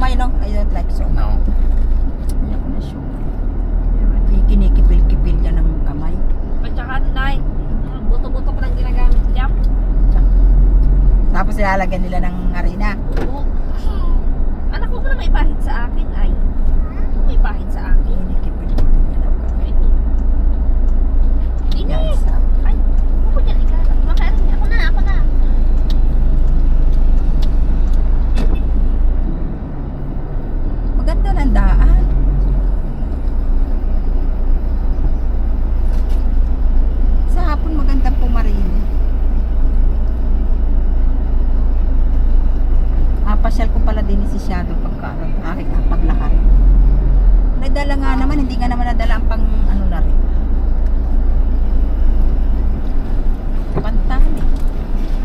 kamay, no? I don't like so. No. Hindi ako na sure. Kinikipil-kipil yan ng kamay. At saka, Nay, buto-buto ko lang ginagamit dyan. Tapos ilalagyan nila ng harina. Oo. Anak ko na may pahit sa akin, ay. May pahit sa akin. Kinikipil-kipil yan ng kamay. Ito. Yan, Ini. sarap. Ay, ako dyan, ikaw. Makain niya. Ako na. Maganda ng daan. Sa hapon magandang pumarin. Pasyal ko pala din si Shadow paglakad. Nadala nga naman, hindi nga naman nadala ang pang ano na rin.